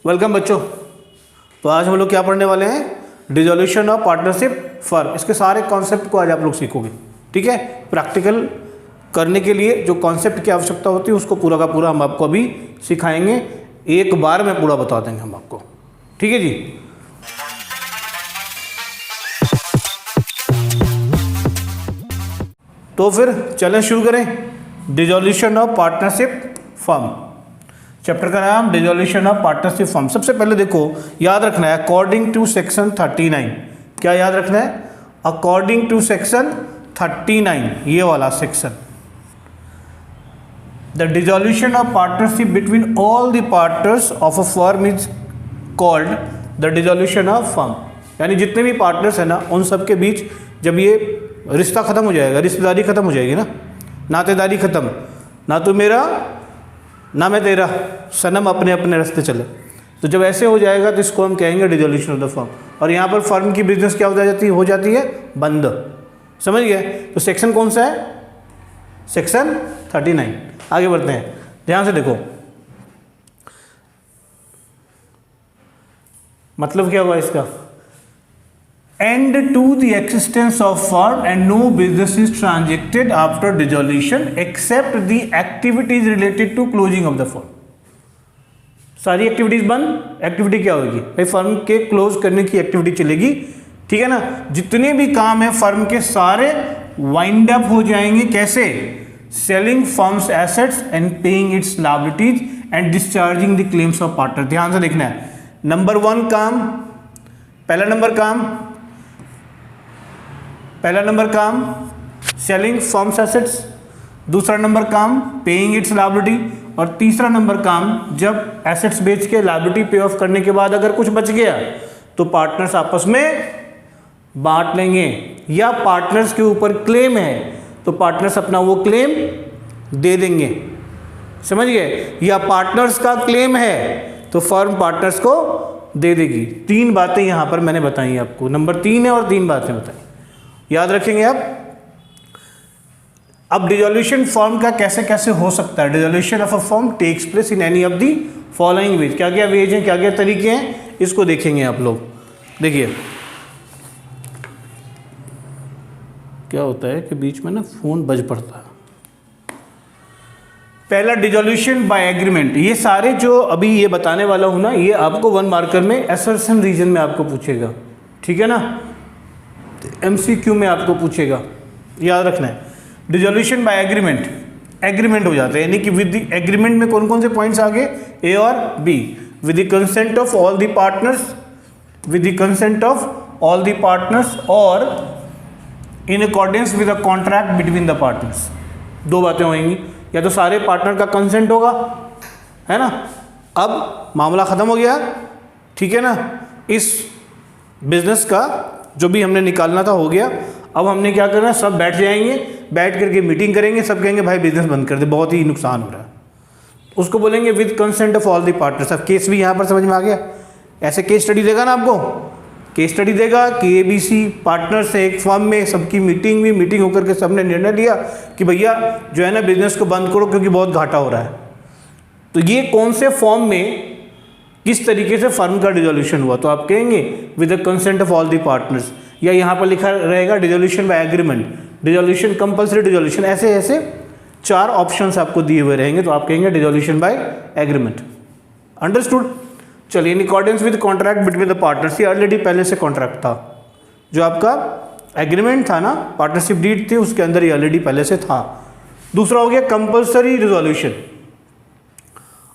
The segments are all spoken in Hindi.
वेलकम बच्चों। तो आज हम लोग क्या पढ़ने वाले हैं, डिसोल्यूशन ऑफ पार्टनरशिप फर्म। इसके सारे कॉन्सेप्ट को आज आप लोग सीखोगे, ठीक है। प्रैक्टिकल करने के लिए जो कॉन्सेप्ट की आवश्यकता होती है उसको पूरा का पूरा हम आपको अभी सिखाएंगे, एक बार में पूरा बता देंगे हम आपको, ठीक है जी। तो फिर चलें शुरू करें। Dissolution of partnership firm, chapter का नाम डिसोल्यूशन ऑफ पार्टनरशिप फर्म। सबसे पहले देखो, याद रखना है अकॉर्डिंग टू सेक्शन 39, क्या याद रखना है, अकॉर्डिंग टू सेक्शन 39, ये वाला section, the dissolution of partnership between all the partners of a firm is called the dissolution of firm. यानी जितने भी पार्टनर्स हैं ना, उन सब के बीच जब ये रिश्ता खत्म हो जाएगा, रिश्तेदारी खत्म हो जाएगी ना, नातेदारी खत्म, ना तो मेरा ना मैं तेरा, सनम अपने अपने रास्ते चले, तो जब ऐसे हो जाएगा तो इसको हम कहेंगे डिसोल्यूशन ऑफ द फर्म। और यहाँ पर फर्म की बिजनेस क्या हो जाती है बंद। समझ गए। तो सेक्शन कौन सा है, सेक्शन 39। आगे बढ़ते हैं, ध्यान से देखो, मतलब क्या हुआ इसका, end to the existence of firm and no business is transacted after dissolution except the activities related to closing of the firm। सारी एक्टिविटीज बंद। एक्टिविटी क्या होगी भाई, फर्म के क्लोज करने की एक्टिविटी चलेगी, ठीक है ना। जितने भी काम है फर्म के सारे वाइंड अप हो जाएंगे। कैसे, selling firms assets and paying it's liabilities and discharging the claims of partner. ध्यान से देखना है, नंबर 1 काम, पहला नंबर काम सेलिंग फर्म्स एसेट्स, दूसरा नंबर काम पेइंग इट्स लायबिलिटी, और तीसरा नंबर काम जब एसेट्स बेच के लायबिलिटी पे ऑफ करने के बाद अगर कुछ बच गया तो पार्टनर्स आपस में बांट लेंगे, या पार्टनर्स के ऊपर क्लेम है तो पार्टनर्स अपना वो क्लेम दे देंगे। समझ गए। या पार्टनर्स का क्लेम है तो फर्म पार्टनर्स को दे देगी। 3 बातें यहां पर मैंने बताई आपको, नंबर 3 है और 3 बातें बताई, याद रखेंगे आप। अब डिसोल्यूशन फर्म का कैसे कैसे हो सकता है। Dissolution of a firm takes place in any of the following ways. क्या क्या वेज हैं, क्या क्या तरीके हैं, इसको देखेंगे आप लोग। देखिए क्या होता है कि बीच में ना फोन बज पड़ता है। पहला डिसोल्यूशन बाय एग्रीमेंट। ये सारे जो अभी ये बताने वाला हूं ना, ये आपको 1 मार्कर में असर्शन रीजन में आपको पूछेगा, ठीक है ना, MCQ में आपको पूछेगा, याद रखना है। डिसोल्यूशन बाय एग्रीमेंट, एग्रीमेंट हो जाता है, यानी कि विद द एग्रीमेंट में कौन कौन से पॉइंट्स आगे, A और B, with the consent of all the partners, with the consent of all the partners, और in accordance with the contract between the partners. 2 बातें होंगी, या तो सारे पार्टनर का कंसेंट होगा, है ना, अब मामला खत्म हो गया, ठीक है ना, इस बिजनेस का जो भी हमने निकालना था हो गया। अब हमने क्या करना है, सब बैठ जाएंगे, बैठ करके मीटिंग करेंगे, सब कहेंगे भाई बिजनेस बंद कर दे, बहुत ही नुकसान हो रहा है, उसको बोलेंगे with consent of all the partners. अब केस भी यहाँ पर समझ में आ गया। ऐसे केस स्टडी देगा ना आपको, केस स्टडी देगा कि ABC पार्टनर्स है एक फर्म में, सबकी मीटिंग हुई, मीटिंग होकर के सबने निर्णय लिया कि भैया जो है ना बिजनेस को बंद करो क्योंकि बहुत घाटा हो रहा है। तो ये कौन से फॉर्म में किस तरीके से फर्म का डिसोल्यूशन हुआ, तो आप कहेंगे with the consent of all the partners, या यहाँ पर लिखा रहेगा dissolution by agreement, dissolution compulsory dissolution, ऐसे ऐसे 4 ऑप्शंस आपको दिए हुए रहेंगे, तो आप कहेंगे डिसोल्यूशन बाय एग्रीमेंट। अंडरस्टूड। चलिए, इन accordance with contract between the partners, ये ऑलरेडी पहले से कॉन्ट्रैक्ट था, जो आपका एग्रीमेंट था ना, पार्टनरशिप डीड थी, उसके अंदर ये ऑलरेडी पहले से था। दूसरा हो गया compulsory dissolution.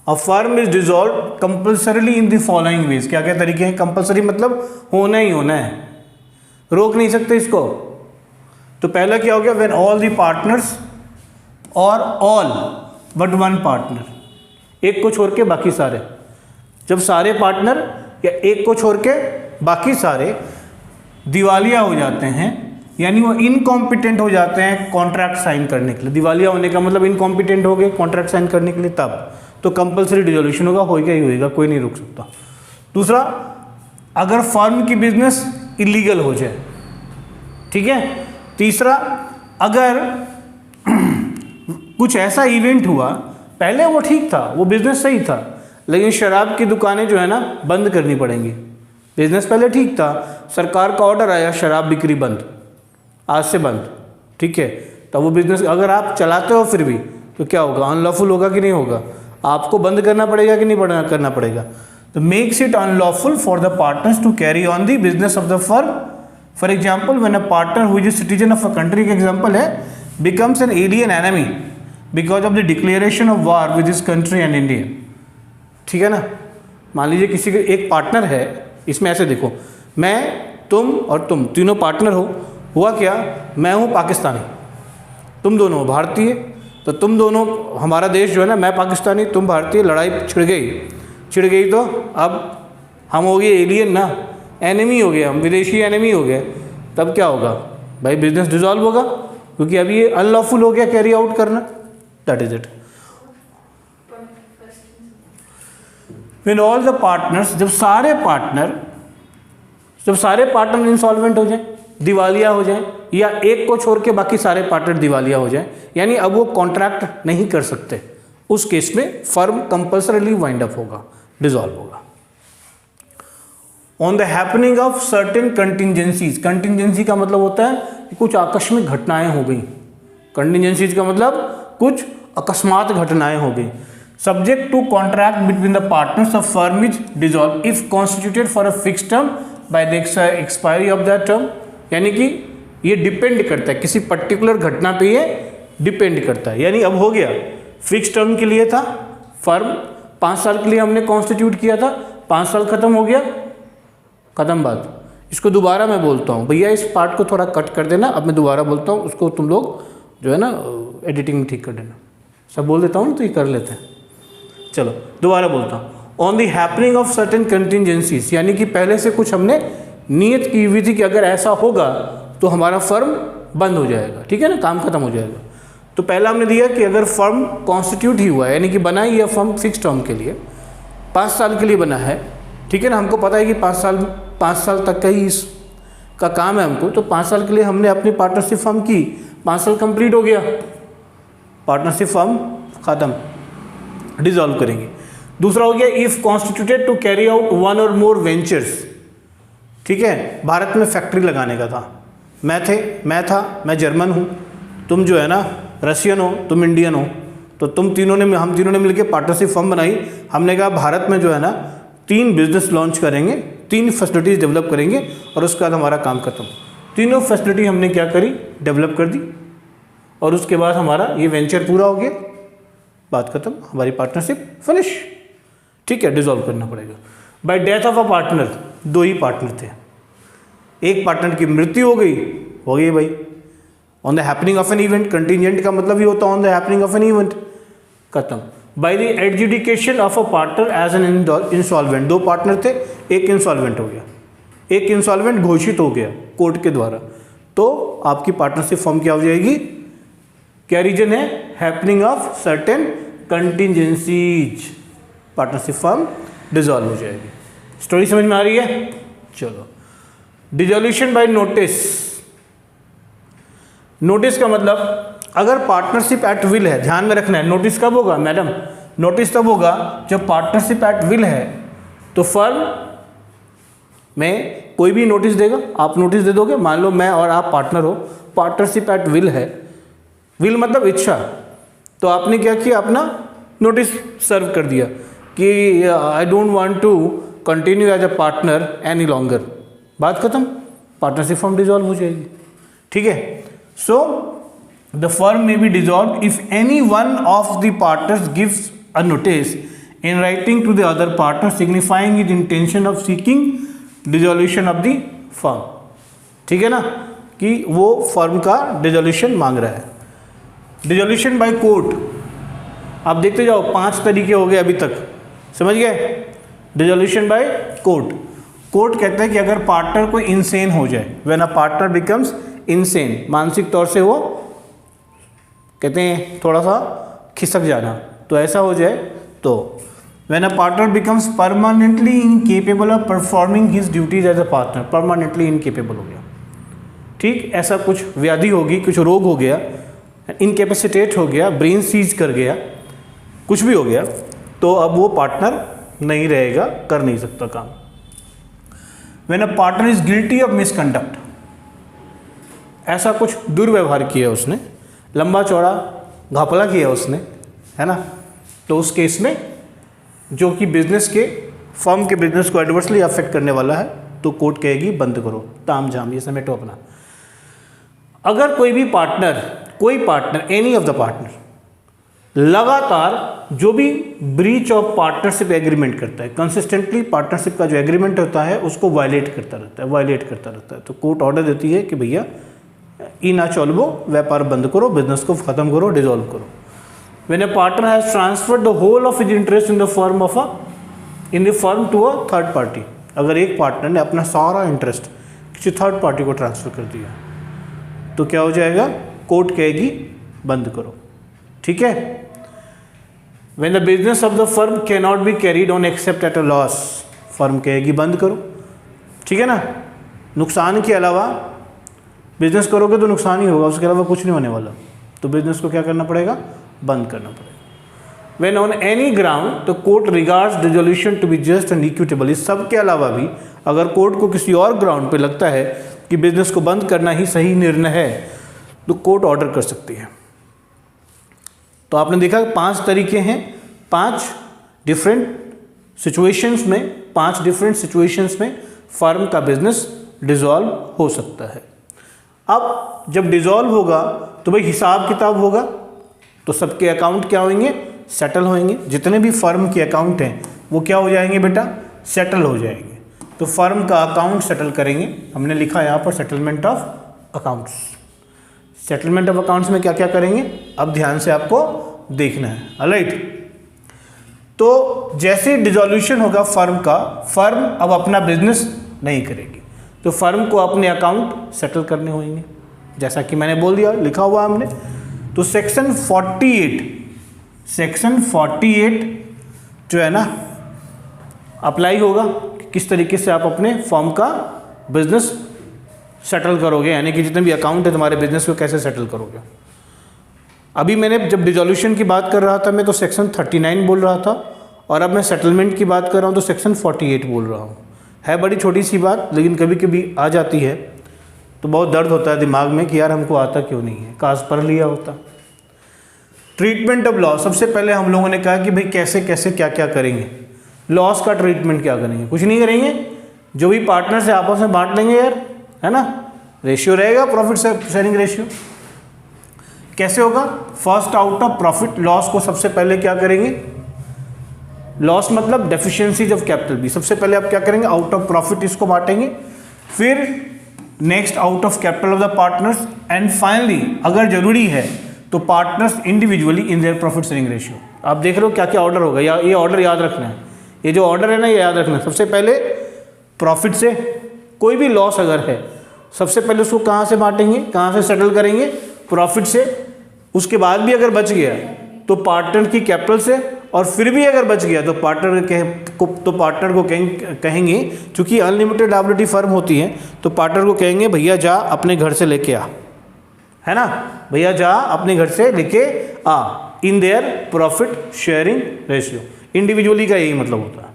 A firm is dissolved compulsorily in the following ways। क्या क्या तरीके हैं, कंपल्सरी मतलब होना ही होना है, रोक नहीं सकते इसको। तो पहला क्या हो गया, when all the partners और all but one partner, एक को छोड़ के बाकी सारे, जब सारे पार्टनर या एक को छोड़ के बाकी सारे दिवालिया हो जाते हैं, यानी वो इनकॉम्पिटेंट हो जाते हैं कॉन्ट्रैक्ट साइन करने के लिए। दिवालिया होने का मतलब इनकॉम्पिटेंट हो गए कॉन्ट्रैक्ट साइन करने के लिए, तब तो कंपल्सरी डिसोल्यूशन होगा, होएगा ही होएगा, कोई नहीं रोक सकता। दूसरा, अगर फर्म की बिजनेस इलीगल हो जाए, ठीक है। तीसरा, अगर कुछ ऐसा इवेंट हुआ, पहले वो ठीक था, वो बिजनेस सही था, लेकिन शराब की दुकानें जो है ना बंद करनी पड़ेंगी। बिजनेस पहले ठीक था, सरकार का ऑर्डर आया शराब बिक्री बंद, आज से बंद, ठीक है। तो वो बिजनेस अगर आप चलाते हो फिर भी तो क्या होगा, अनलॉफुल होगा कि नहीं होगा, आपको बंद करना पड़ेगा कि नहीं करना पड़ेगा। तो makes it unlawful for the partners to carry on the business of the firm. For example when a partner who is citizen of a country का एग्जाम्पल है becomes an alien enemy because of the declaration of war with this country and India, ठीक है ना। मान लीजिए किसी के एक पार्टनर है, इसमें ऐसे देखो, मैं तुम और तुम तीनों पार्टनर हो, हुआ क्या, मैं हूँ पाकिस्तानी, तुम दोनों भारतीय, तो तुम दोनों, हमारा देश जो है ना, मैं पाकिस्तानी तुम भारतीय, लड़ाई छिड़ गई तो अब हम हो गए एलियन ना, एनिमी हो गए हम, विदेशी एनिमी हो गए। तब क्या होगा भाई, बिजनेस डिसॉल्व होगा क्योंकि अभी ये अनलॉफुल हो गया कैरी आउट करना। That is it. When all the partners, जब सारे पार्टनर इंसॉल्वेंट हो जाए, दिवालिया हो जाए, या एक को छोड़ के बाकी सारे पार्टनर दिवालिया हो जाए, यानी अब वो कॉन्ट्रैक्ट नहीं कर सकते, उस केस में फर्म कंपल्सरीली वाइंड अप होगा, डिसॉल्व होगा। On the happening of certain contingencies, contingency का मतलब होता है कि कुछ आकस्मिक घटनाएं हो गई, कंटिजेंसीज का मतलब कुछ अकस्मात घटनाएं हो गई। Subject to contract between the partners of firm is dissolve if constituted for a fix term by the expiry of that term, यानी कि ये डिपेंड करता है किसी पर्टिकुलर घटना पे, ये डिपेंड करता है। यानी अब हो गया, फिक्स टर्म के लिए था, फर्म 5 साल के लिए हमने कॉन्स्टिट्यूट किया था, 5 साल खत्म हो गया, खत्म बात। इसको दोबारा मैं बोलता हूँ, भैया इस पार्ट को थोड़ा कट कर देना, अब मैं दोबारा बोलता हूँ, उसको तुम लोग जो है ना एडिटिंग में ठीक कर देना। सब बोल देता हूँ तो ये कर लेते हैं। चलो दोबारा बोलता हूँ। On the happening of certain contingencies, यानी कि पहले से कुछ हमने नियत की हुई थी कि अगर ऐसा होगा तो हमारा फर्म बंद हो जाएगा, ठीक है ना, काम खत्म हो जाएगा। तो पहला हमने दिया कि अगर फर्म कॉन्स्टिट्यूट ही हुआ है, यानी कि बना ही है फर्म फिक्स टर्म के लिए, 5 साल के लिए बना है, ठीक है ना, हमको पता है कि 5 साल तक का ही इसका काम है हमको, तो 5 साल के लिए हमने अपनी पार्टनरशिप फर्म की, 5 साल कंप्लीट हो गया, पार्टनरशिप फर्म खत्म, डिसॉल्व करेंगे। दूसरा हो गया if constituted to carry out one or more ventures, ठीक है, भारत में फैक्ट्री लगाने का था, मैं जर्मन हूँ, तुम जो है ना रशियन हो, तुम इंडियन हो, तो हम तीनों ने मिलकर पार्टनरशिप फर्म बनाई। हमने कहा भारत में जो है ना 3 बिजनेस लॉन्च करेंगे, 3 फैसिलिटीज़ डेवलप करेंगे और उसके बाद हमारा काम खत्म। तीनों फैसिलिटी हमने क्या करी, डेवलप कर दी, और उसके बाद हमारा ये वेंचर पूरा हो गया, बात खत्म, हमारी पार्टनरशिप फिनिश, ठीक है, डिसॉल्व करना पड़ेगा। By death of a partner, 2 ही पार्टनर थे, एक पार्टनर की मृत्यु हो गई भाई। On the happening of an event, contingent का मतलब ही होता है on the happening of an event, खत्म। By the adjudication of a partner as an insolvent, 2 partner थे, एक इंसॉल्वेंट हो गया, एक इंसॉल्वेंट घोषित हो गया कोर्ट के द्वारा, तो आपकी पार्टनरशिप फर्म क्या हो जाएगी, क्या रीजन है, happening of certain contingencies, partnership firm dissolve हो जाएगी। स्टोरी समझ में आ रही है? चलो, डिसॉल्यूशन बाय नोटिस। नोटिस का मतलब अगर पार्टनरशिप एट विल है, ध्यान में रखना है, नोटिस कब होगा मैडम, नोटिस तब होगा जब पार्टनरशिप एट विल है, तो फर्म में कोई भी नोटिस देगा, आप नोटिस दे दोगे, मान लो मैं और आप पार्टनर हो, पार्टनरशिप एट विल है, विल मतलब इच्छा, तो आपने क्या किया, अपना नोटिस सर्व कर दिया कि I don't want to continue as a partner any longer, बात खत्म, पार्टनरशिप फर्म डिसॉल्व हो जाएगी, ठीक है। So the firm may be dissolve if any one of the partners gives a notice in writing to the other partner signifying is intention of seeking dissolution of the firm, ठीक है ना, कि वो फर्म का डिसॉल्यूशन मांग रहा है। डिसॉल्यूशन बाय कोर्ट, आप देखते जाओ 5 तरीके हो गए अभी तक, समझ गए। डिसॉल्यूशन बाय कोर्ट, कोर्ट कहता है कि अगर पार्टनर कोई इंसेन हो जाए, when a partner becomes insane, मानसिक तौर से वो कहते हैं थोड़ा सा खिसक जाना, तो ऐसा हो जाए, तो when a partner becomes permanently incapable of performing his duties as a partner, permanently incapable हो गया, ठीक, ऐसा कुछ व्याधि होगी, कुछ रोग हो गया, इनकेपेसिटेट हो गया, ब्रेन सीज कर गया, कुछ भी हो गया, तो अब वो पार्टनर नहीं रहेगा, कर नहीं सकता काम। When a partner is guilty of misconduct, ऐसा कुछ दुर्व्यवहार किया उसने, लंबा चौड़ा घपला किया उसने, है ना, तो उस केस में जो कि बिजनेस के फर्म के बिजनेस को एडवर्सली अफेक्ट करने वाला है, तो कोर्ट कहेगी बंद करो, ताम झाम ये समेटो अपना। अगर कोई partner any of the partner लगातार जो भी ब्रीच ऑफ पार्टनरशिप एग्रीमेंट करता है, कंसिस्टेंटली पार्टनरशिप का जो एग्रीमेंट होता है उसको वायलेट करता रहता है, तो कोर्ट ऑर्डर देती है कि भैया ई ना चलबो, व्यापार बंद करो, बिजनेस को खत्म करो, डिसॉल्व करो। When a partner has transferred the whole of his interest in the firm to a third party, अगर एक पार्टनर ने अपना सारा इंटरेस्ट किसी थर्ड पार्टी को ट्रांसफर कर दिया तो क्या हो जाएगा, कोर्ट कहेगी बंद करो। ठीक है। When the business of the firm can not be carried on accept at a loss, firm कहेगी बंद करो। ठीक है ना, नुकसान के अलावा बिजनेस करोगे तो नुकसान ही होगा, उसके अलावा कुछ नहीं होने वाला, तो बिजनेस को क्या करना पड़ेगा, बंद करना पड़ेगा। When on any ground the court regards dissolution to be just and equitable, इस सब के अलावा भी अगर कोर्ट को किसी और ग्राउंड पे लगता है कि बिजनेस को बंद करना ही सही निर्णय है, तो कोर्ट ऑर्डर कर सकती है। तो आपने देखा 5 तरीके हैं, 5 डिफरेंट सिचुएशंस में फर्म का बिजनेस डिसॉल्व हो सकता है। अब जब डिसॉल्व होगा तो भाई हिसाब किताब होगा, तो सबके अकाउंट क्या होंगे, सेटल होंगे। जितने भी फर्म के अकाउंट हैं वो क्या हो जाएंगे बेटा, सेटल हो जाएंगे। तो फर्म का अकाउंट सेटल करेंगे, हमने लिखा यहाँ पर settlement of accounts. Settlement of accounts में क्या क्या करेंगे, अब ध्यान से आपको देखना है। ऑलराइट, तो जैसे डिसॉल्यूशन होगा फर्म का, फर्म अब अपना बिजनेस नहीं करेगी, तो फर्म को अपने अकाउंट सेटल करने होंगे, जैसा कि मैंने बोल दिया, लिखा हुआ हमने। तो सेक्शन 48 जो है ना अप्लाई होगा, किस तरीके से आप अपने फर्म का बिजनेस सेटल करोगे, यानी कि जितने भी अकाउंट है तुम्हारे बिजनेस को कैसे सेटल करोगे। अभी मैंने जब डिसॉल्यूशन की बात कर रहा था मैं तो सेक्शन 39 बोल रहा था, और अब मैं सेटलमेंट की बात कर रहा हूँ तो सेक्शन 48 बोल रहा हूँ। है बड़ी छोटी सी बात, लेकिन कभी कभी आ जाती है तो बहुत दर्द होता है दिमाग में कि यार हमको आता क्यों नहीं है, काश पढ़ लिया होता। ट्रीटमेंट ऑफ लॉस, सबसे पहले हम लोगों ने कहा कि भाई कैसे कैसे क्या क्या करेंगे। लॉस का ट्रीटमेंट क्या करेंगे, कुछ नहीं करेंगे, जो भी पार्टनर से आपस में बांट लेंगे यार, है ना, रेशियो रहेगा, प्रॉफिट शेयरिंग रेशियो। कैसे होगा, first out of profit, loss को सबसे पहले क्या करेंगे, लॉस मतलब डेफिशिएंसीज ऑफ कैपिटल भी, सबसे पहले आप क्या करेंगे, आउट ऑफ प्रॉफिट इसको बांटेंगे, फिर next out of capital of the partners, and finally अगर जरूरी है तो partners individually in their profit sharing ratio. आप देख रहे हो क्या क्या ऑर्डर होगा, ये ऑर्डर याद रखना है, ये जो ऑर्डर है ना ये याद रखना है। सबसे पहले प्रॉफिट से, कोई भी लॉस अगर है सबसे पहले उसको कहाँ से बांटेंगे, कहाँ से सेटल करेंगे, प्रॉफिट से। उसके बाद भी अगर बच गया तो पार्टनर की कैपिटल से, और फिर भी अगर बच गया तो पार्टनर को कहेंगे, चूंकि अनलिमिटेड लायबिलिटी फर्म होती है तो पार्टनर को कहेंगे भैया जा अपने घर से लेके आ, है ना, भैया जा अपने घर से लेके आ, in their profit sharing ratio. Individually का यही मतलब होता है।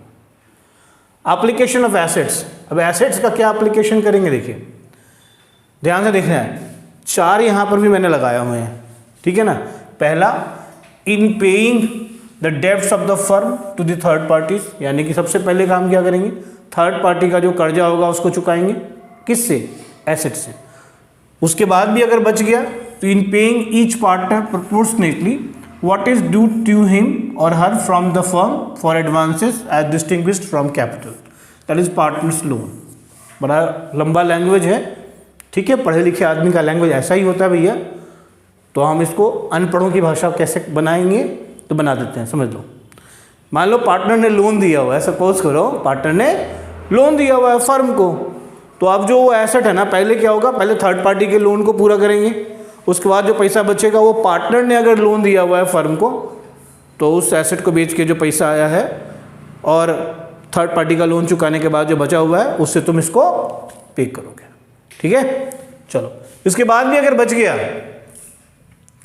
एप्लीकेशन ऑफ एसेट्स, अब एसेट्स का क्या एप्लीकेशन करेंगे, देखिए ध्यान से देखना है, 4 यहाँ पर भी मैंने लगाया हुए हैं, ठीक है ना। पहला, in paying the debts of the firm to the third parties, यानी कि सबसे पहले काम क्या करेंगे, थर्ड पार्टी का जो कर्जा होगा उसको चुकाएंगे, किससे, एसेट से। उसके बाद भी अगर बच गया तो in paying each partner proportionately what is due to him और her from the firm for advances as distinguished from capital, that is partners loan. बड़ा लंबा लैंग्वेज है, ठीक है, पढ़े लिखे आदमी का लैंग्वेज ऐसा ही होता है भैया, तो हम इसको अनपढ़ों की भाषा कैसे बनाएंगे, तो बना देते हैं, समझ लो। मान लो पार्टनर ने लोन दिया हुआ है, सपोज करो पार्टनर ने लोन दिया हुआ है फर्म को, तो अब जो वो एसेट है ना, पहले क्या होगा, पहले थर्ड पार्टी के लोन को पूरा करेंगे, उसके बाद जो पैसा बचेगा वो पार्टनर ने अगर लोन दिया हुआ है फर्म को तो उस एसेट को बेच के जो पैसा आया है और थर्ड पार्टी का लोन चुकाने के बाद जो बचा हुआ है उससे तुम इसको पे करोगे, ठीक है। चलो, इसके बाद भी अगर बच गया,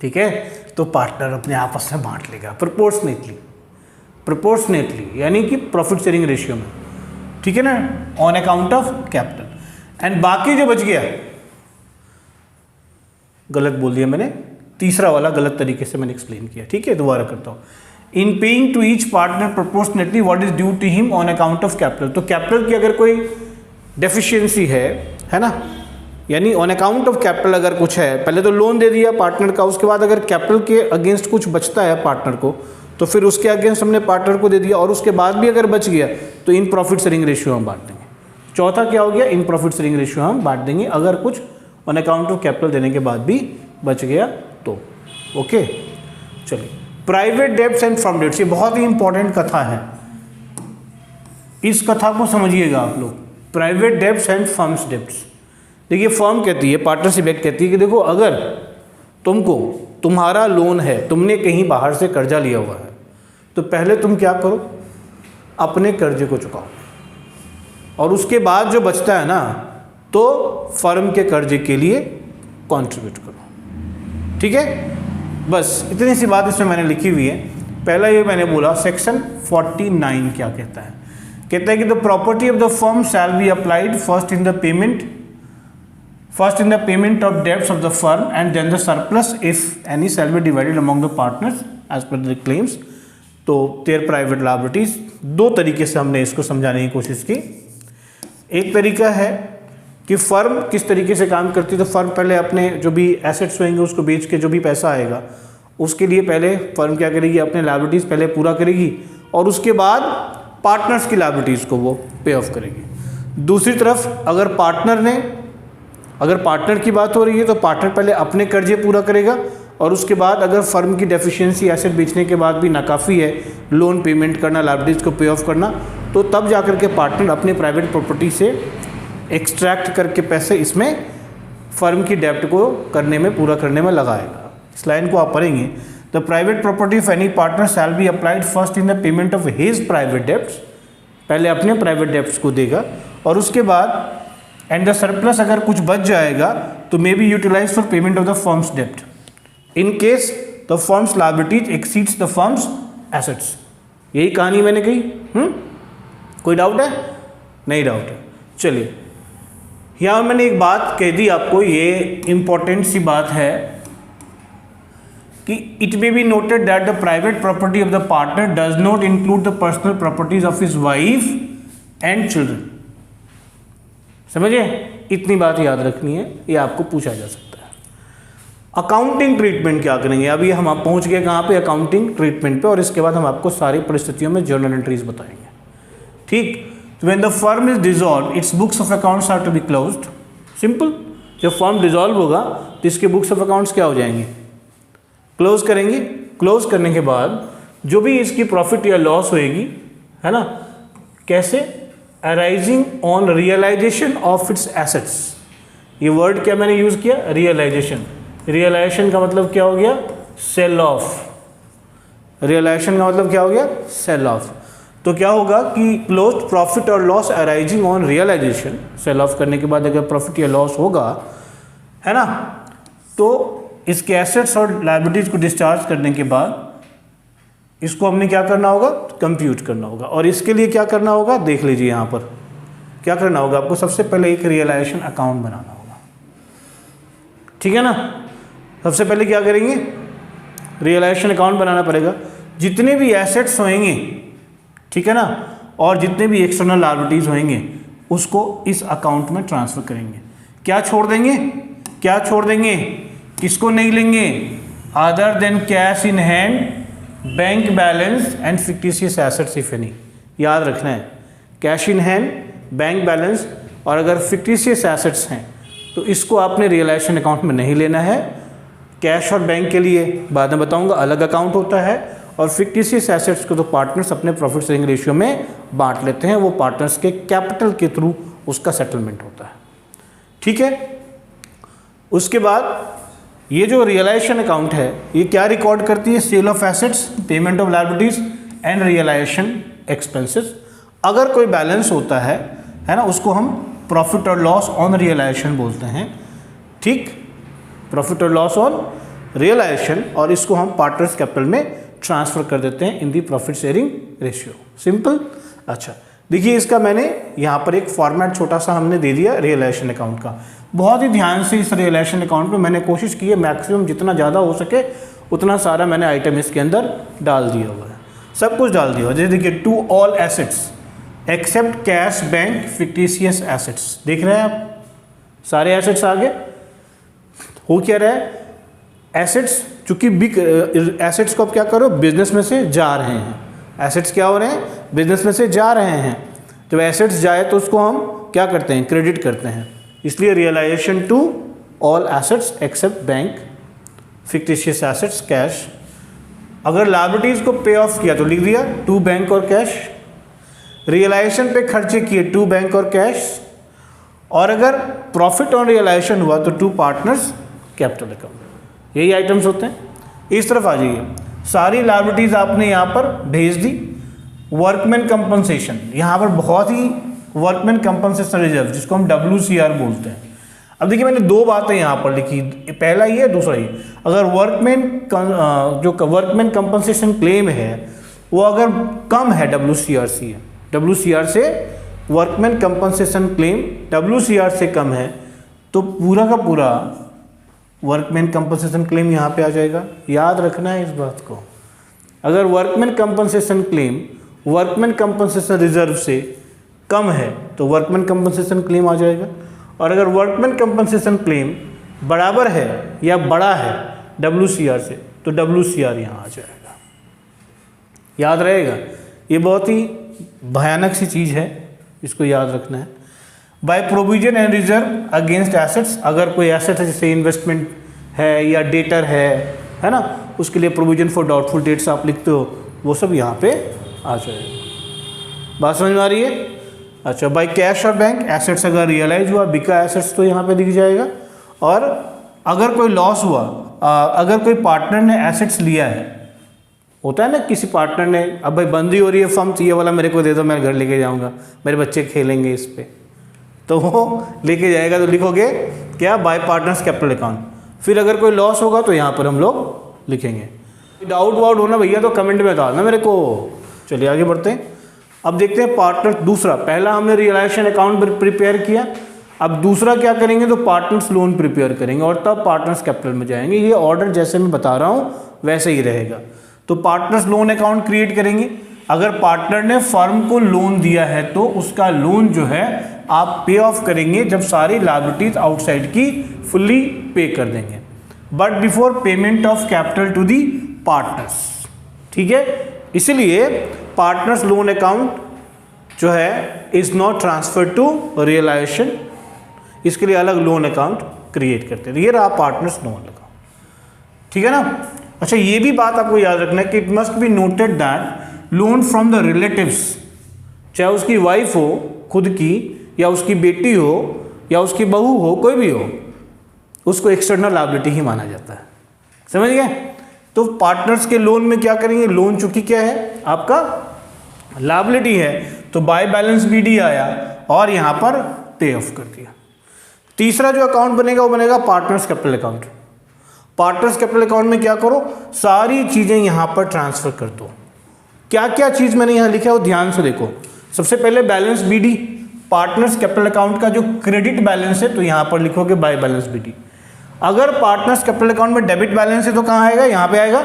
ठीक है, तो पार्टनर अपने आपस में बांट लेगा प्रोपोर्शनेटली। प्रोपोर्शनेटली, यानी कि प्रॉफिट शेयरिंग रेशियो में, ठीक है ना, on account of capital. And बाकी जो बच गया, गलत बोल दिया मैंने, तीसरा वाला गलत तरीके से मैंने एक्सप्लेन किया, ठीक है, दोबारा करता हूँ। In paying to each partner proportionately what is due to him on account of capital. तो कैपिटल की अगर कोई डेफिशिएंसी है ना, यानी ऑन अकाउंट ऑफ कैपिटल अगर कुछ है, पहले तो लोन दे दिया पार्टनर का, उसके बाद अगर कैपिटल के अगेंस्ट कुछ बचता है पार्टनर को, तो फिर उसके अगेंस्ट हमने पार्टनर को दे दिया, और उसके बाद भी अगर बच गया तो इन प्रॉफिट शेयरिंग रेशियो हम बांट देंगे। चौथा क्या हो गया, इन प्रॉफिट शेयरिंग रेशियो हम बांट देंगे अगर कुछ ऑन अकाउंट ऑफ कैपिटल देने के बाद भी बच गया तो। ओके, चलिए, private debts and firm debts, ये बहुत ही इंपॉर्टेंट कथा है, इस कथा को समझिएगा आप लोग। Private debts and firms debts, देखिए फर्म कहती है, पार्टनरशिप एक्ट कहती है कि देखो अगर तुम्हारा लोन है, तुमने कहीं बाहर से कर्जा लिया हुआ है, तो पहले तुम क्या करो, अपने कर्जे को चुकाओ, और उसके बाद जो बचता है ना, तो फर्म के कर्जे के लिए कंट्रीब्यूट करो, ठीक है। बस इतनी सी बात इसमें मैंने लिखी हुई है। पहला ये मैंने बोला, सेक्शन 49 क्या कहता है, कहता है कि the property of the firm shall be applied first in the payment of debts of the firm and then the surplus if any shall be divided among the partners as per the claims. तो देयर प्राइवेट लायबिलिटीज, दो तरीके से हमने इसको समझाने की कोशिश की। एक तरीका है कि फर्म किस तरीके से काम करती है, तो फर्म पहले अपने जो भी एसेट्स होंगे उसको बेच के जो भी पैसा आएगा, उसके लिए पहले फर्म क्या करेगी, अपने लायबिलिटीज़ पहले पूरा करेगी, और उसके बाद पार्टनर्स की लायबिलिटीज़ को वो पे ऑफ करेगी। दूसरी तरफ अगर पार्टनर की बात हो रही है, तो पार्टनर पहले अपने कर्जे पूरा करेगा, और उसके बाद अगर फर्म की डेफिशिएंसी एसेट बेचने के बाद भी नाकाफ़ी है लोन पेमेंट करना, लायबिलिटीज़ को पे ऑफ करना, तो तब जाकर के पार्टनर अपने प्राइवेट प्रॉपर्टी से एक्सट्रैक्ट करके पैसे इसमें फर्म की डेब्ट को पूरा करने में लगाएगा। इस लाइन को आप पढ़ेंगे, the private property of any partner shell be applied first in the payment of his private debts, पहले अपने प्राइवेट डेब्ट्स को देगा, और उसके बाद एंड द सरप्लस अगर कुछ बच जाएगा तो may be utilise for payment of the firm's डेब्ट in case the firm's liabilities exceeds the firm's assets. यही कहानी मैंने कही। कोई डाउट है? नहीं डाउट है। चलिए, यहाँ मैंने एक बात कह दी आपको, ये इंपॉर्टेंट सी बात है कि it may be noted that the private property of the partner does not include the personal properties of his wife and children. समझे? इतनी बात याद रखनी है, ये आपको पूछा जा सकता है। अकाउंटिंग ट्रीटमेंट क्या करेंगे, अभी हम आप पहुंच गए कहाँ पे, अकाउंटिंग ट्रीटमेंट पे, और इसके बाद हम आपको सारी परिस्थितियों में जर्नल एंट्रीज बताएंगे। ठीक, when the firm is dissolved, its books of accounts are to be closed. Simple. जब फर्म डिजॉल्व होगा तो इसके बुक्स ऑफ अकाउंट्स क्या हो जाएंगे, क्लोज करेंगे। क्लोज करने के बाद जो भी इसकी प्रॉफिट या लॉस होएगी, है ना, कैसे, arising on realisation of its assets. ये वर्ड क्या मैंने यूज किया, रियलाइजेशन। रियलाइजेशन का मतलब क्या हो गया, सेल ऑफ। रियलाइजेशन का मतलब क्या हो गया, सेल ऑफ। तो क्या होगा कि क्लोज प्रॉफिट और loss arising on realisation, sell off करने के बाद अगर प्रॉफिट या लॉस होगा, है ना, तो इसके एसेट्स और लायबिलिटीज को डिस्चार्ज करने के बाद इसको हमने क्या करना होगा, कंप्यूट करना होगा। और इसके लिए क्या करना होगा, देख लीजिए यहाँ पर क्या करना होगा आपको। सबसे पहले एक रियलाइजेशन अकाउंट बनाना होगा, ठीक है ना। सबसे पहले क्या करेंगे, रियलाइजेशन अकाउंट बनाना पड़ेगा। जितने भी एसेट्स होंगे, ठीक है ना, और जितने भी एक्सटर्नल लायबिलिटीज होंगे उसको इस अकाउंट में ट्रांसफर करेंगे। क्या छोड़ देंगे, क्या छोड़ देंगे, किसको नहीं लेंगे, other than cash in hand, bank balance and fictitious assets if any. याद रखना है, cash in hand, bank balance, और अगर फिक्टिशियस एसेट्स हैं तो इसको आपने रियलाइजेशन अकाउंट में नहीं लेना है। कैश और बैंक के लिए बाद में बताऊंगा अलग अकाउंट होता है, और फिक्टिशियस एसेट्स को तो पार्टनर्स अपने प्रॉफिट शेयरिंग रेशियो में बांट लेते हैं, वो पार्टनर्स के कैपिटल के थ्रू उसका सेटलमेंट होता है, ठीक है। उसके बाद ये जो रियलाइजेशन अकाउंट है ये क्या रिकॉर्ड करती है, sale of assets, payment of liabilities and realisation expenses. अगर कोई बैलेंस होता है ना, उसको हम प्रॉफिट और लॉस ऑन रियलाइजेशन बोलते हैं, ठीक, प्रॉफिट और लॉस ऑन रियलाइजेशन, और इसको हम पार्टनर्स कैपिटल में ट्रांसफर कर देते हैं इन दी प्रॉफिट शेयरिंग रेशियो, सिंपल। अच्छा देखिए इसका मैंने यहाँ पर एक फॉर्मेट छोटा सा हमने दे दिया रियलाइजेशन अकाउंट का। बहुत ही ध्यान से इस रियलाइजेशन अकाउंट में मैंने कोशिश की है मैक्सिमम जितना ज़्यादा हो सके उतना सारा मैंने आइटम इसके अंदर डाल दिया हुआ है, सब कुछ डाल दिया हुआ है। जैसे देखिए to all assets except cash bank fictitious assets, देख रहे हैं आप सारे एसेट्स आगे हो क्या रहा है, एसेट्स चूंकि बिग एसेट्स को आप क्या करो बिजनेस में से जा रहे हैं, एसेट्स क्या हो रहे हैं बिजनेस में से जा रहे हैं। जब एसेट्स जाए तो उसको हम क्या करते हैं क्रेडिट करते हैं, इसलिए realisation to all assets except bank fictitious assets cash. अगर लायबिलिटीज को पे ऑफ किया तो लिख दिया टू बैंक और कैश, रियलाइजेशन पे खर्चे किए टू बैंक और कैश, और अगर प्रॉफिट ऑन रियलाइजेशन हुआ तो टू पार्टनर्स कैपिटल अकाउंट। यही आइटम्स होते हैं। इस तरफ आ जाइए, सारी लायबिलिटीज आपने यहाँ पर भेज दी। वर्कमैन कंपनसेशन, यहाँ पर बहुत ही वर्कमैन कंपनसेशन रिजर्व जिसको हम WCR बोलते हैं। अब देखिए मैंने दो बातें यहाँ पर लिखी, पहला ये दूसरा ये, अगर जो वर्कमैन कंपनसेशन क्लेम है वो अगर कम है WCR से वर्कमैन कंपनसेशन क्लेम WCR से कम है तो पूरा का पूरा वर्कमैन कंपनसेशन क्लेम यहाँ पे आ जाएगा। याद रखना है इस बात को, अगर workman compensation claim workman compensation reserve से कम है तो वर्कमैन कंपनसेशन क्लेम आ जाएगा, और अगर वर्कमैन कंपनसेशन क्लेम बराबर है या बड़ा है WCR से तो WCR यहाँ आ जाएगा। याद रहेगा, ये बहुत ही भयानक सी चीज़ है, इसको याद रखना है। By provision and reserve against assets, अगर कोई एसेट है जैसे इन्वेस्टमेंट है या डेटर है ना, उसके लिए प्रोविजन फॉर डाउटफुल डेट्स आप लिखते हो, वो सब यहाँ पे आ जाएगा। बात समझ में आ रही है? अच्छा, बाय कैश और बैंक एसेट्स अगर रियलाइज हुआ बिका एसेट्स तो यहाँ पे दिख जाएगा। और अगर कोई लॉस हुआ, अगर कोई पार्टनर ने एसेट्स लिया है, होता है ना किसी पार्टनर ने, अब भाई बंदी हो रही है फर्म, ये वाला मेरे को दे दो मैं घर लेके जाऊँगा, मेरे बच्चे खेलेंगे इस पर, तो वो लेके जाएगा तो लिखोगे क्या बाय पार्टनर्स कैपिटल अकाउंट। फिर अगर कोई लॉस होगा तो यहाँ पर हम लोग लिखेंगे। डाउट वाउट होना भैया तो कमेंट में बताना मेरे को। चलिए आगे बढ़ते हैं। अब देखते हैं पार्टनर दूसरा, पहला हमने रियलाइजेशन अकाउंट प्रिपेयर किया, अब दूसरा क्या करेंगे तो पार्टनर्स लोन प्रिपेयर करेंगे और तब पार्टनर्स कैपिटल में जाएंगे। ये ऑर्डर जैसे मैं बता रहा हूँ वैसे ही रहेगा। तो पार्टनर्स लोन अकाउंट क्रिएट करेंगे। अगर पार्टनर ने फर्म को लोन दिया है तो उसका लोन जो है आप पे ऑफ करेंगे जब सारी लायबिलिटीज आउटसाइड की फुल्ली पे कर देंगे, but before payment of capital to the partners. ठीक है, इसलिए पार्टनर्स लोन अकाउंट जो है is not transfer to realisation, इसके लिए अलग लोन अकाउंट क्रिएट करते हैं। ये रहा पार्टनर्स लोन अकाउंट। ठीक है ना। अच्छा, ये भी बात आपको याद रखना है कि it must be noted that loan from the relatives, चाहे उसकी वाइफ हो खुद की या उसकी बेटी हो या उसकी बहू हो, कोई भी हो, उसको एक्सटर्नल लायबिलिटी ही माना जाता है। समझ गए। तो पार्टनर्स के लोन में क्या करेंगे, लोन चूंकि क्या है आपका लायबिलिटी है तो बाय बैलेंस BD आया और यहां पर पे ऑफ कर दिया। तीसरा जो अकाउंट बनेगा वो बनेगा partners capital account. Partners capital account में क्या करो, सारी चीजें यहां पर ट्रांसफर कर दो। क्या क्या चीज मैंने यहां लिखा है वो ध्यान से देखो। सबसे पहले balance BD, partners capital account का जो क्रेडिट बैलेंस है तो यहां पर लिखोगे बाय बैलेंस BD। अगर पार्टनर्स कैपिटल अकाउंट में डेबिट बैलेंस है तो कहां आएगा, यहां पे आएगा।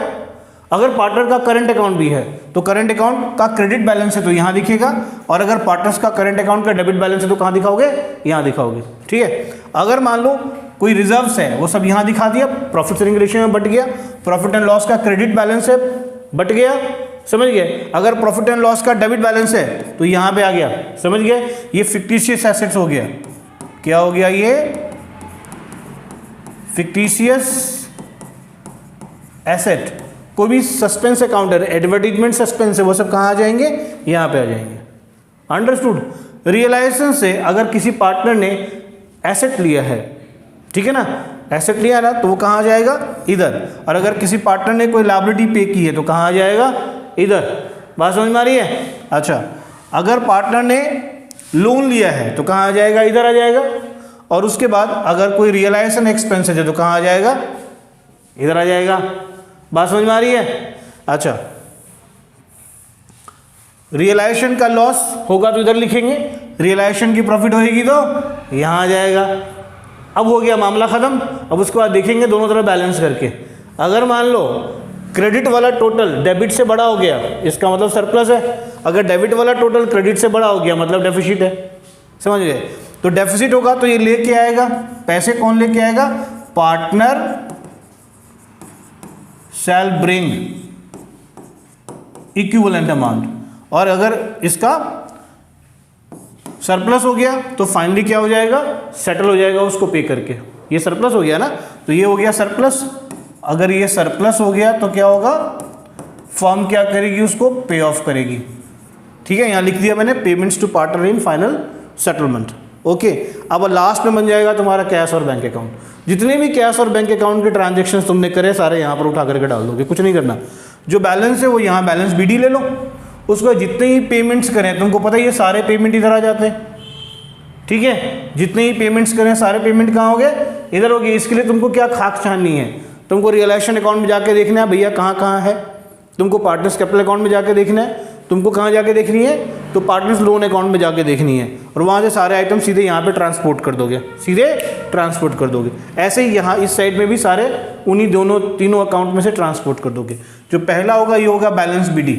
अगर पार्टनर का करंट अकाउंट भी है तो करंट अकाउंट का क्रेडिट बैलेंस है तो यहां दिखेगा, और अगर पार्टनर्स का करंट अकाउंट का डेबिट बैलेंस है तो कहां दिखाओगे, यहां दिखाओगे। ठीक है। अगर मान लो कोई रिजर्व्स है वो सब यहां दिखा दिया, प्रॉफिट शेयरिंग रेशियो में बट गया। प्रॉफिट एंड लॉस का क्रेडिट बैलेंस है, बट गया। समझ गए। अगर प्रॉफिट एंड लॉस का डेबिट बैलेंस है तो यहां पे आ गया। समझ गए। ये फिक्टिशियस एसेट्स हो गया। क्या हो गया, ये फिक्टिशियस एसेट। कोई भी सस्पेंस अकाउंट है, एडवर्टीजमेंट सस्पेंस है, वो सब कहां आ जाएंगे, यहां पे आ जाएंगे। अंडरस्टूड। रियलाइजेशन से अगर किसी पार्टनर ने एसेट लिया है, ठीक है ना, एसेट लिया ना तो वो कहां आ जाएगा, इधर। और अगर किसी पार्टनर ने कोई लायबिलिटी पे की है तो कहां आ जाएगा, इधर। बात समझ में आ रही है। अच्छा, अगर पार्टनर ने लोन लिया है तो कहां आ जाएगा, इधर आ जाएगा। और उसके बाद अगर कोई रियलाइजेशन एक्सपेंस है तो कहां आ जाएगा, इधर आ जाएगा। बात समझ में आ रही है। अच्छा, रियलाइजेशन का लॉस होगा तो इधर लिखेंगे, रियलाइजेशन की प्रॉफिट होगी तो यहाँ आ जाएगा। अब हो गया मामला ख़त्म। अब उसके बाद देखेंगे दोनों तरफ बैलेंस करके, अगर मान लो क्रेडिट वाला टोटल डेबिट से बड़ा हो गया, इसका मतलब सरप्लस है। अगर डेबिट वाला टोटल क्रेडिट से बड़ा हो गया मतलब डेफिसिट है। समझ गए? तो डेफिसिट होगा तो ये लेके आएगा पैसे, कौन लेके आएगा? पार्टनर शैल ब्रिंग इक्विवेलेंट अमाउंट। और अगर इसका सरप्लस हो गया तो फाइनली क्या हो जाएगा? सेटल हो जाएगा उसको पे करके। ये सरप्लस हो गया ना, तो ये हो गया सरप्लस। अगर ये सरप्लस हो गया तो क्या होगा? फर्म क्या करेगी? उसको पे ऑफ करेगी। ठीक है, यहां लिख दिया मैंने, payments to partner in final settlement. Okay, अब लास्ट में बन जाएगा तुम्हारा कैश और बैंक अकाउंट। जितने भी कैश और बैंक अकाउंट के ट्रांजेक्शन तुमने करे सारे यहाँ पर उठा करके डाल दोगे, कुछ नहीं करना। जो बैलेंस है वो यहाँ बैलेंस बीडी ले लो, उसको जितने ही पेमेंट्स करें, तुमको पता ही है सारे पेमेंट इधर आ जाते हैं। ठीक है, जितने ही पेमेंट्स करें सारे पेमेंट कहाँ हो गए? इधर हो गए। इसके लिए तुमको क्या खाक छाननी है? तुमको रियलाइजेशन अकाउंट में जाके देखना है भैया कहाँ कहाँ है, तुमको पार्टनर्स कैपिटल अकाउंट में जाके देखना है, तुमको कहाँ जाके देखनी है? तो पार्टनर्स लोन अकाउंट में जाके देखनी है, और वहाँ से सारे आइटम सीधे यहाँ पे ट्रांसपोर्ट कर दोगे, सीधे ट्रांसपोर्ट कर दोगे। ऐसे ही यहाँ इस साइड में भी सारे उन्हीं दोनों तीनों अकाउंट में से ट्रांसपोर्ट कर दोगे। जो पहला होगा ये होगा बैलेंस बीडी,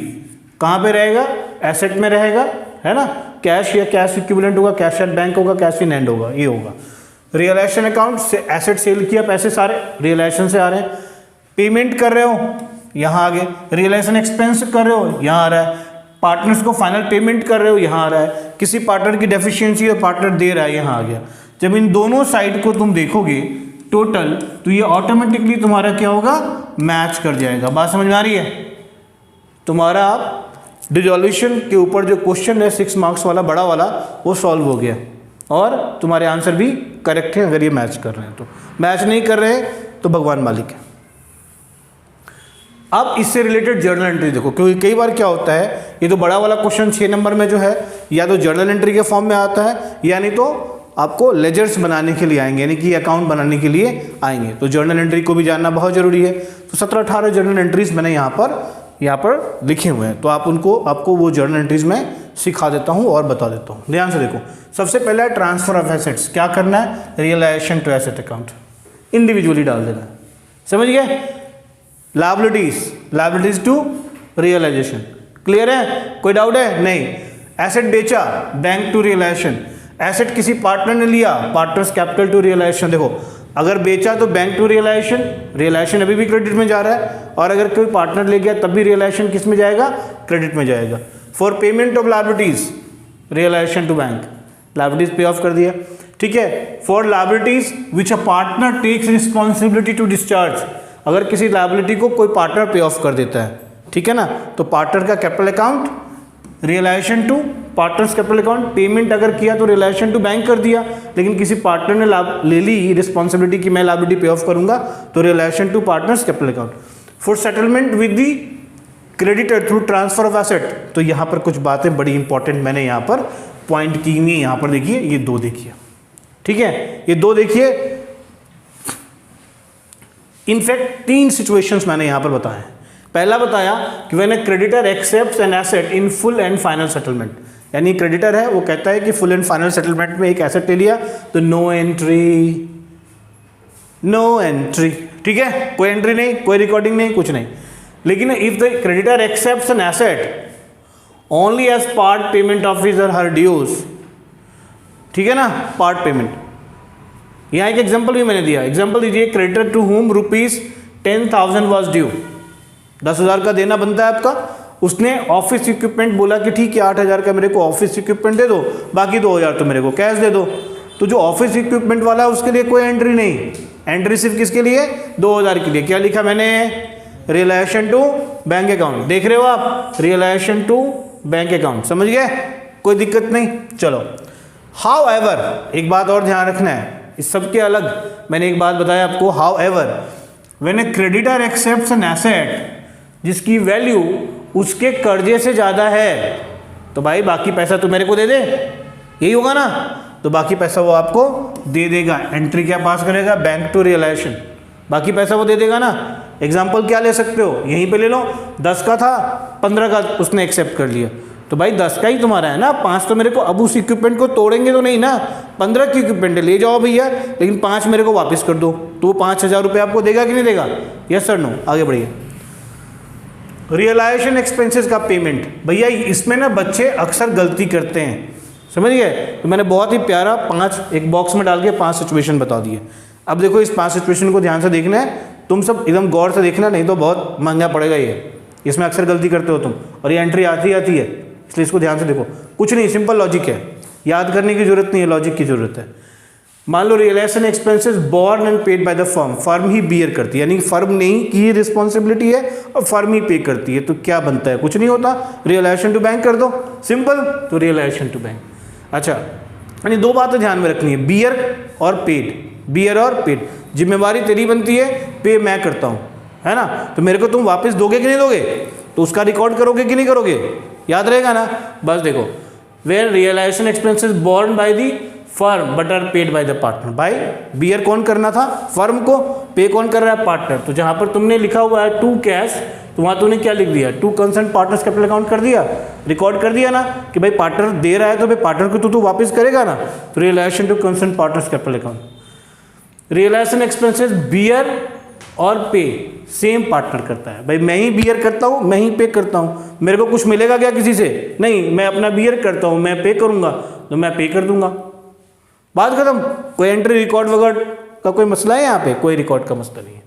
कहाँ पे रहेगा? एसेट में रहेगा, है ना। कैश या कैश इक्विवेलेंट होगा, कैश एट बैंक होगा, कैश इन हैंड होगा, ये होगा। रियलाइजेशन अकाउंट से एसेट सेल किया, पैसे सारे रियलाइजेशन से आ रहे हैं। पेमेंट कर रहे हो, यहाँ आ गए। रियलाइजेशन एक्सपेंस कर रहे हो, यहाँ आ रहा है। पार्टनर्स को फाइनल पेमेंट कर रहे हो, यहाँ आ रहा है। किसी पार्टनर की डेफिशिएंसी है, पार्टनर दे रहा है, यहाँ आ गया। जब इन दोनों साइड को तुम देखोगे टोटल, तो ये ऑटोमेटिकली तुम्हारा क्या होगा? मैच कर जाएगा। बात समझ में आ रही है? तुम्हारा डिसॉल्यूशन के ऊपर जो क्वेश्चन है 6 मार्क्स वाला बड़ा वाला, वो सॉल्व हो गया, और तुम्हारे आंसर भी करेक्ट है अगर ये मैच कर रहे हैं। तो मैच नहीं कर रहे हैं तो भगवान मालिक है। अब इससे रिलेटेड जर्नल एंट्री देखो, क्योंकि कई बार क्या होता है, ये तो बड़ा वाला क्वेश्चन 6 नंबर में जो है, या तो जर्नल एंट्री के फॉर्म में आता है, यानी तो आपको लेजर्स बनाने के लिए आएंगे, यानी कि अकाउंट बनाने के लिए आएंगे। तो जर्नल एंट्री को भी जानना बहुत जरूरी है। तो 17-18 जर्नल एंट्रीज मैंने यहाँ पर लिखे हुए हैं, तो आपको वो जर्नल एंट्रीज में सिखा देता हूँ और बता देता हूँ। ध्यान से देखो, सबसे पहला है ट्रांसफर ऑफ एसेट्स। क्या करना है? Realisation to asset account, individually डाल देना है। समझ गए? लायबिलिटीज टू रियलाइजेशन, क्लियर है? कोई डाउट है? नहीं। एसेट बेचा, बैंक टू रियलाइजेशन। एसेट किसी पार्टनर ने लिया, पार्टनर्स कैपिटल टू रियलाइजेशन। देखो, अगर बेचा तो बैंक टू रियलाइजेशन, रियलाइजेशन अभी भी क्रेडिट में जा रहा है, और अगर कोई पार्टनर ले गया तब भी रियलाइजेशन किस में जाएगा? क्रेडिट में जाएगा। For payment of liabilities, realisation to bank, liabilities pay off कर दिया। ठीक है। For liabilities which a partner takes responsibility to discharge, अगर किसी लायबिलिटी को कोई पार्टनर पे ऑफ कर देता है, ठीक है ना, तो पार्टनर का capital account, realisation to partners capital account. Payment अगर किया तो रियलाइजेशन टू बैंक कर दिया, लेकिन किसी पार्टनर ने ले ली रिस्पॉन्सिबिलिटी की मैं लायबिलिटी पे ऑफ करूंगा, तो realisation to partners capital account. For settlement with the creditor through transfer of asset, तो यहाँ पर कुछ बातें बड़ी इंपॉर्टेंट मैंने यहाँ पर पॉइंट की हुई है। यहाँ पर देखिए, ये 2 देखिए, ठीक है, ये 2 देखिए। इनफैक्ट 3 सिचुएशंस मैंने यहाँ पर बताए हैं। पहला बताया कि when a creditor accepts an asset in full and final settlement, यानी क्रेडिटर है वो कहता है कि फुल एंड फाइनल सेटलमेंट में एक एसेट ले लिया, तो नो एंट्री, ठीक है, कोई एंट्री नहीं, कोई रिकॉर्डिंग नहीं, कुछ नहीं। लेकिन if the creditor accepts an asset only as part payment of his or her dues, ठीक है ना, पार्ट पेमेंट। यहाँ एक एग्जांपल भी मैंने दिया, एग्जांपल दीजिए, creditor to whom ₹10,000 was due, 10,000 का देना बनता है आपका। उसने ऑफिस इक्विपमेंट बोला कि ठीक है 8,000 का मेरे को ऑफिस इक्विपमेंट दे दो, बाकी 2,000 तो मेरे को कैश दे दो। तो जो ऑफिस इक्विपमेंट वाला है उसके लिए कोई एंट्री नहीं, एंट्री सिर्फ किसके लिए? 2,000 के लिए। क्या लिखा मैंने? Realisation to bank account. देख रहे हो आप, रियलाइजेशन टू बैंक अकाउंट, समझ गए? कोई दिक्कत नहीं। चलो, हाउ एवर, एक बात और ध्यान रखना है, इस सब के अलग मैंने एक बात बताया आपको। How ever when A creditor accepts an asset जिसकी वैल्यू उसके कर्जे से ज़्यादा है, तो भाई बाकी पैसा तो मेरे को दे दे, यही होगा ना, तो बाकी पैसा वो आपको दे देगा। एंट्री क्या पास करेगा? बैंक टू रियलाइजेशन, बाकी पैसा वो दे देगा ना। एग्जाम्पल क्या ले सकते हो, यहीं पे ले लो, 10 का था, 15 का उसने एक्सेप्ट कर लिया, तो भाई 10 का ही तुम्हारा है ना, 5 तो मेरे को, अब उस इक्विपमेंट को तोड़ेंगे तो नहीं ना, 15 की इक्विपमेंट ले जाओ भैया, लेकिन 5 मेरे को वापस कर दो, तो 5,000 रुपये आपको देगा कि नहीं देगा? Yes sir no? आगे बढ़िए। रियलाइजेशन एक्सपेंसेस का पेमेंट, भैया इसमें ना बच्चे अक्सर गलती करते हैं, समझ गए? तो मैंने बहुत ही प्यारा 5 एक बॉक्स में डाल के 5 सिचुएशन बता दिए। अब देखो इस 5 सिचुएशन को ध्यान से देखना है, तुम सब एकदम गौर से देखना, नहीं तो बहुत महंगा पड़ेगा ये, इसमें अक्सर गलती करते हो तुम, और ये एंट्री आती है, इसलिए इसको ध्यान से देखो। कुछ नहीं, सिंपल लॉजिक है, याद करने की जरूरत नहीं है, लॉजिक की जरूरत है। मान लो realisation expenses borne and paid by the firm, firm ही बियर करती है, यानी फर्म नहीं की रिस्पॉन्सिबिलिटी है और फर्म ही पे करती है, तो क्या बनता है? कुछ नहीं होता, रियलाइजेशन टू बैंक कर दो, सिंपल, तो रियलाइजेशन टू बैंक। अच्छा, यानी 2 बातें ध्यान में रखनी है, बियर और पेड, बियर और पेड। जिम्मेवारी तेरी बनती है, पे मैं करता हूँ, है ना? तो मेरे को तुम वापस दोगे कि नहीं दोगे? तो उसका रिकॉर्ड करोगे कि नहीं करोगे? याद रहेगा ना? बस देखो, where realisation expenses borne by the firm but are paid by the partner. भाई बियर कौन करना था? फर्म को। पे कौन कर रहा है? पार्टनर। तो जहां पर तुमने लिखा हुआ है टू कैश, तो वहां तूने क्या लिख दिया? To concern partners capital account कर दिया, रिकॉर्ड कर दिया ना कि भाई पार्टनर दे रहा है तो भाई पार्टनर को तो तू वापस करेगा ना, तो realisation to concern partners capital account. Realisation expenses bear और पे सेम पार्टनर करता है। भाई मैं ही बियर करता हूँ, मैं ही पे करता हूँ, मेरे को कुछ मिलेगा क्या किसी से? नहीं, मैं अपना बियर करता हूँ, मैं पे करूँगा तो मैं पे कर दूंगा, बात खत्म। कोई एंट्री रिकॉर्ड वगैरह का कोई मसला है यहाँ पे? कोई रिकॉर्ड का मसला नहीं है।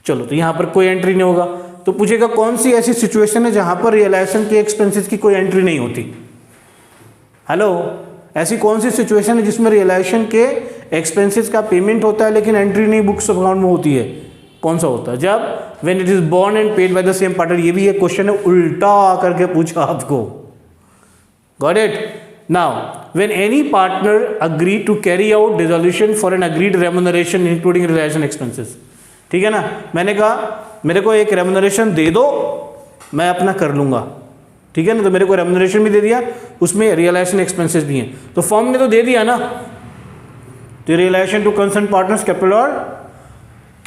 चलो, तो यहाँ पर कोई एंट्री नहीं होगा, तो पूछेगा कौन सी ऐसी सिचुएशन है जहाँ पर रियलाइजेशन के एक्सपेंसेस की कोई एंट्री नहीं होती? हेलो, ऐसी कौन सी सिचुएशन है जिसमें रियलाइजेशन के एक्सपेंसेस का पेमेंट होता है लेकिन एंट्री नहीं बुक्स अकाउंट में होती है? कौन सा होता है? जब when it is borne and paid by the same partner. ये भी एक क्वेश्चन है, उल्टा करके पूछा आपको। Got it? Now when any partner agree to carry out dissolution for an agreed remuneration including realisation expenses. ठीक है ना? मैंने कहा मेरे को एक रेम्युनरेशन दे दो, मैं अपना कर लूंगा, ठीक है ना? तो मेरे को रेम्युनरेशन भी दे दिया, उसमें रियलाइजेशन एक्सपेंसेस भी हैं, तो फर्म ने तो दे दिया ना, तो realisation to concern partners capital और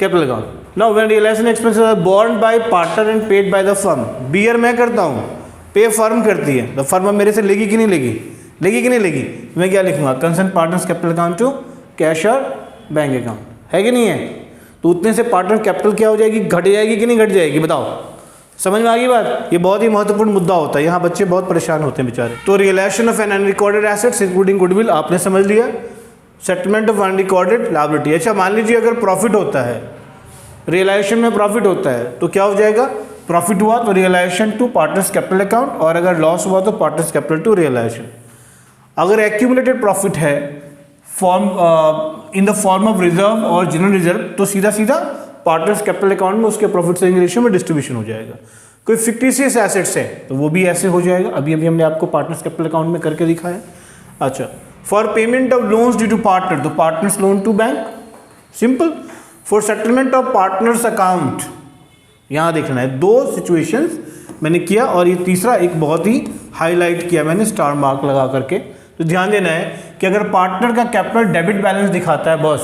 capital account. Now when realisation expenses are borne by partner and paid by the firm. Bear मैं करता हूँ, पे फर्म करती है, तो फर्म मेरे से लेगी कि नहीं लेगी? लेगी कि नहीं लेगी? मैं क्या लिखूंगा? Concern partners capital account to cash और बैंक अकाउंट, है कि नहीं है? तो उतने से पार्टनर कैपिटल क्या हो जाएगी? घट जाएगी कि नहीं घट जाएगी? बताओ, समझ में आ गई बात? ये बहुत ही महत्वपूर्ण मुद्दा होता है, यहाँ बच्चे बहुत परेशान होते हैं बेचारे। तो realisation of an unrecorded assets including goodwill आपने समझ लिया, सेटलमेंट ऑफ अनरिकॉर्डेड लायबिलिटी। अच्छा, मान लीजिए अगर प्रॉफिट होता है, रियलाइजेशन में प्रॉफिट होता है, तो क्या हो जाएगा? प्रॉफिट हुआ तो realisation to partners capital account, और अगर लॉस हुआ तो पार्टनर्स कैपिटल टू रियलाइजेशन। अगर एक्यूमुलेटेड प्रॉफिट है form in the form of reserve और जनरल रिजर्व, तो सीधा सीधा पार्टनर्स कैपिटल अकाउंट में उसके प्रॉफिट सेलिंग रेशियो में डिस्ट्रीब्यूशन हो जाएगा। कोई फिक्टिशियस एसेट्स है तो वो भी ऐसे हो जाएगा, अभी अभी हमने आपको पार्टनर्स कैपिटल अकाउंट में करके दिखाया। अच्छा, for payment of loans due to partner, तो partners loan to bank, simple. For settlement of partners account, यहाँ देखना है 2 सिचुएशंस मैंने किया, और ये तीसरा एक बहुत ही हाईलाइट किया मैंने स्टार मार्क लगा करके। तो ध्यान देना है कि अगर पार्टनर का कैपिटल डेबिट बैलेंस दिखाता है, बॉस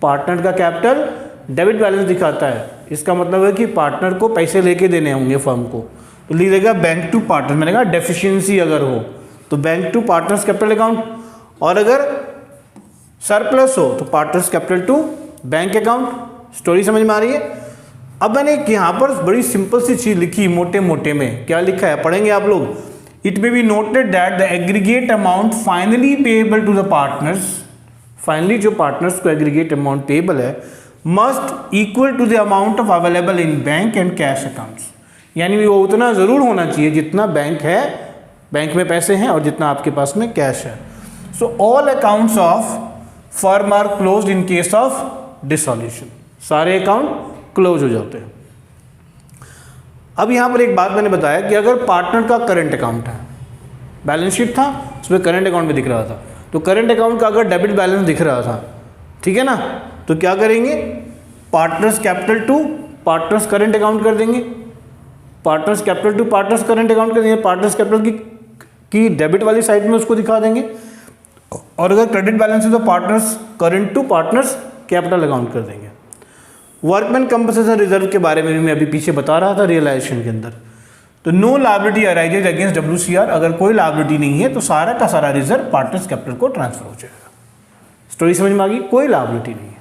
पार्टनर का कैपिटल डेबिट बैलेंस दिखाता है, इसका मतलब है कि पार्टनर को पैसे लेके देने होंगे फर्म को, तो लिखेगा बैंक टू पार्टनर। मैंने कहा डेफिशिएंसी अगर हो तो bank to partners capital account, और अगर सरप्लस हो तो partners capital to bank account. Story समझ में आ रही है? अब मैंने यहाँ पर बड़ी सिंपल सी चीज लिखी, मोटे मोटे में क्या लिखा है पढ़ेंगे आप लोग। It may be noted that the aggregate amount finally payable to the partners, finally जो पार्टनर्स को एग्रीगेट अमाउंट पेएबल है, must equal to the amount of available in bank and cash accounts. यानी वो उतना जरूर होना चाहिए जितना बैंक है, बैंक में पैसे हैं, और जितना आपके पास में कैश है। So all accounts of firm are closed in case of dissolution, सारे अकाउंट क्लोज हो जाते हैं। अब यहां पर एक बात मैंने बताया कि अगर पार्टनर का करंट अकाउंट है, बैलेंस शीट था उसमें करंट अकाउंट में दिख रहा था, तो करंट अकाउंट का अगर डेबिट बैलेंस दिख रहा था, ठीक है ना, तो क्या करेंगे? Partners capital to partners current account कर देंगे, partners capital to partners current account कर देंगे, पार्टनर्स कैपिटल की डेबिट वाली साइड में उसको दिखा देंगे, और अगर क्रेडिट बैलेंस है तो partners current to partners capital account कर देंगे। वर्कमैन कंपनसेशन रिजर्व के बारे में मैं अभी पीछे बता रहा था रियलाइजेशन के अंदर, तो no liability arises against WCR, अगर कोई लायबिलिटी नहीं है तो सारा का सारा रिजर्व पार्टनर्स कैपिटल को ट्रांसफर हो जाएगा। स्टोरी समझ में आ गई? कोई लायबिलिटी नहीं है।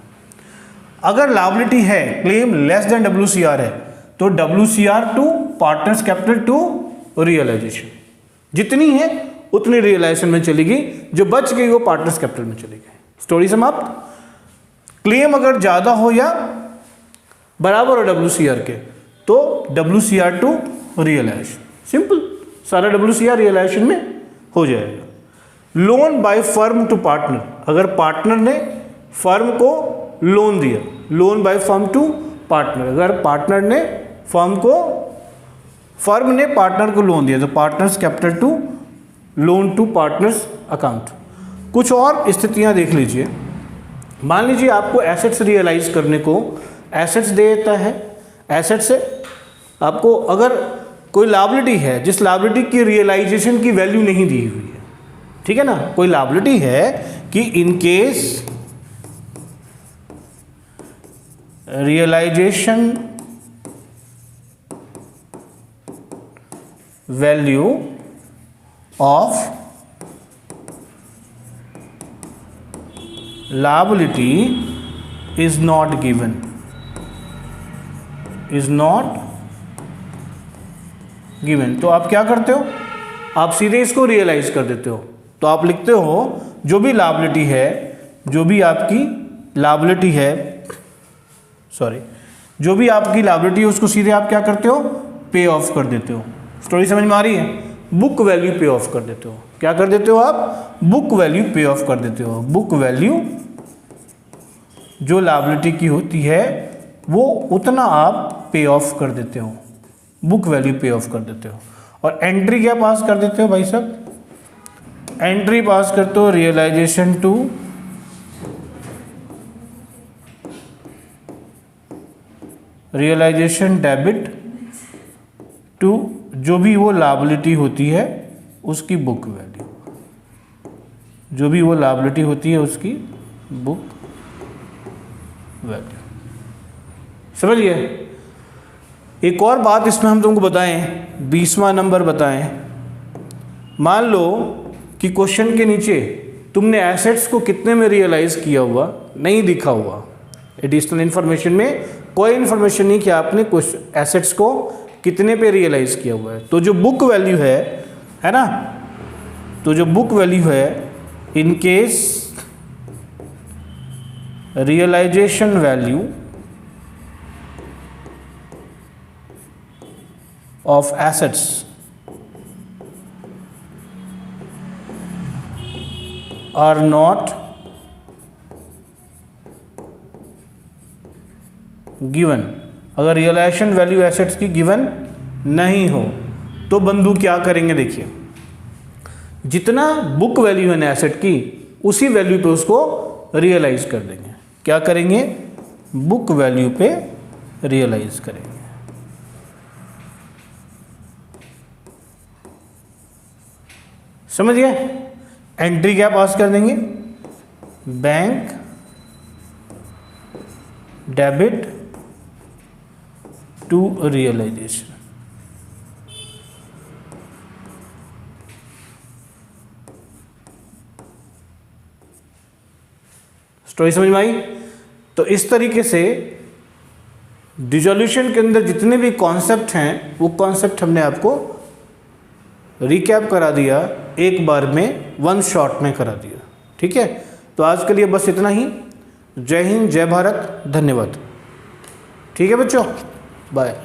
अगर लायबिलिटी है, क्लेम लेस देन WCR है, तो WCR to partners capital to realisation, जितनी है उतनी रियलाइजेशन में चलेगी, जो बच गई वो पार्टनर्स कैपिटल में चली गई। स्टोरी समाप्त। क्लेम अगर ज़्यादा हो या बराबर हो WCR के, तो WCR टू रियलाइजेशन, सिंपल, सारा WCR रियलाइजेशन में हो जाएगा। Loan by firm to partner, अगर पार्टनर ने फर्म को लोन दिया, loan by firm to partner, अगर पार्टनर ने फर्म ने पार्टनर को लोन दिया तो partners capital to loan to partners account. कुछ और स्थितियां देख लीजिए। मान लीजिए आपको एसेट्स रियलाइज करने को एसेट्स दे देता है, एसेट से आपको अगर कोई लायबिलिटी है जिस लायबिलिटी की रियलाइजेशन की वैल्यू नहीं दी हुई है, ठीक है ना, कोई लायबिलिटी है कि in case realisation value of liability is not given, तो आप क्या करते हो, आप सीधे इसको रियलाइज कर देते हो। तो आप लिखते हो जो भी लायबिलिटी है, जो भी आपकी लायबिलिटी है, जो भी आपकी लायबिलिटी है उसको सीधे आप क्या करते हो, पे ऑफ कर देते हो। स्टोरी समझ में आ रही है? बुक वैल्यू पे ऑफ कर देते हो। क्या कर देते हो आप? बुक वैल्यू पे ऑफ कर देते हो। बुक वैल्यू जो लायबिलिटी की होती है वो उतना आप पे ऑफ कर देते हो, बुक वैल्यू पे ऑफ कर देते हो। और एंट्री क्या पास कर देते हो भाई साहब? एंट्री पास करते हो रियलाइजेशन टू डेबिट टू जो भी वो लायबिलिटी होती है उसकी बुक वैल्यू, जो भी वो लायबिलिटी होती है उसकी बुक वैल्यू। समझिए? एक और बात इसमें हम तुमको बताएं, 20वां नंबर बताएं। मान लो कि क्वेश्चन के नीचे तुमने एसेट्स को कितने में रियलाइज किया हुआ नहीं दिखा हुआ, एडिशनल इन्फॉर्मेशन में कोई इन्फॉर्मेशन नहीं कि आपने कुछ एसेट्स को कितने पे रियलाइज किया हुआ है। तो जो बुक वैल्यू है ना, तो जो बुक वैल्यू है in case realisation value of assets are not given, अगर रियलाइजेशन वैल्यू एसेट्स की गिवन नहीं हो तो बंधु क्या करेंगे? देखिए, जितना बुक वैल्यू है ना एसेट की उसी वैल्यू पे उसको रियलाइज कर देंगे। क्या करेंगे? बुक वैल्यू पे रियलाइज करेंगे। समझ गए? एंट्री क्या पास कर देंगे? Bank debit to realisation. Story समझ में आई? तो इस तरीके से डिसॉल्यूशन के अंदर जितने भी कॉन्सेप्ट हैं वो कॉन्सेप्ट हमने आपको रिकैप करा दिया, एक बार में, वन शॉट में करा दिया। ठीक है, तो आज के लिए बस इतना ही। जय हिंद, जय भारत, धन्यवाद। ठीक है बच्चों, बाय।